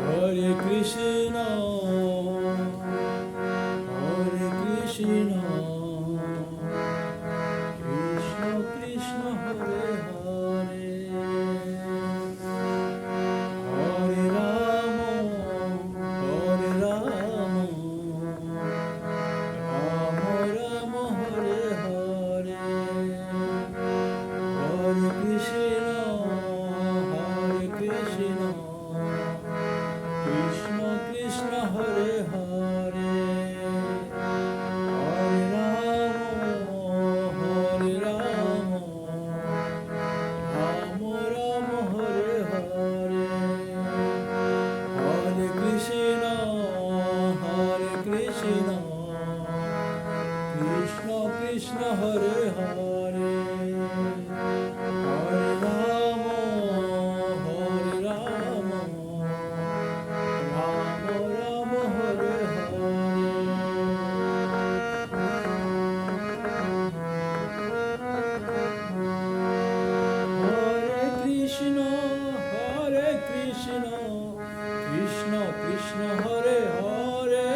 Hare Krishna, Hare Krishna, Krishna Krishna Hare Hare, Hare Rama, Hare Rama, Rama Rama Hare Hare, Hare Krishna, Hare Krishna, Krishna Krishna Hare Hare, Hare Rama, Hare Rama, Rama Rama Hare Hare, Hare Krishna, Hare Krishna, Krishna Krishna Hare Hare, Hare Rama, Hare Rama, Rama Rama Hare Hare. Hare Krishna, Hare Krishna, Krishna Krishna Hare Hare,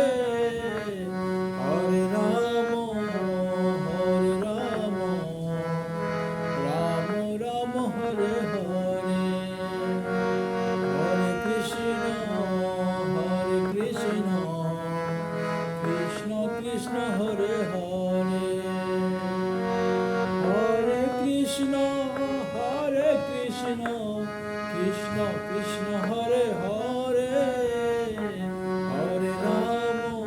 Hare Rama, Hare Rama, Rama Rama Hare Hare, Hare Krishna, Hare Krishna, Krishna Krishna Hare Hare, Hare Krishna, Hare Krishna, Krishna Krishna Hare Hare, Hare Rama,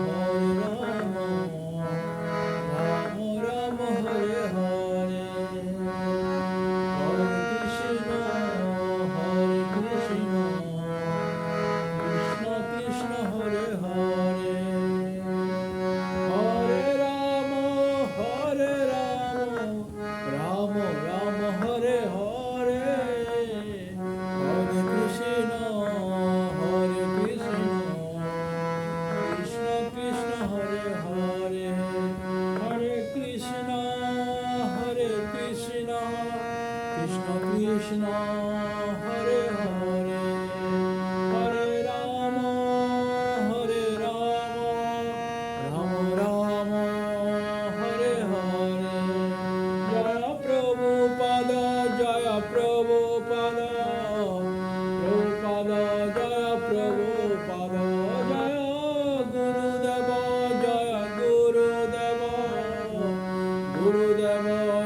Hare Rama, Rama Rama Hare Hare, Hare Krishna, Hare Krishna, Krishna Krishna Hare Hare, Hare Rama, Hare Rama, Rama Rama Hare Hare, Hare Krishna, Hare Krishna, Krishna Krishna Hare Hare, Hare Krishna, Hare Krishna, Krishna Krishna Hare Hare, Hare Rama, Hare Rama, Rama Rama Hare Hare, Jaya Prabhupada, Jaya Prabhupada, Prabhupada, Jaya Prabhupada, Jaya Gurudeva, Jaya Gurudeva, Gurudeva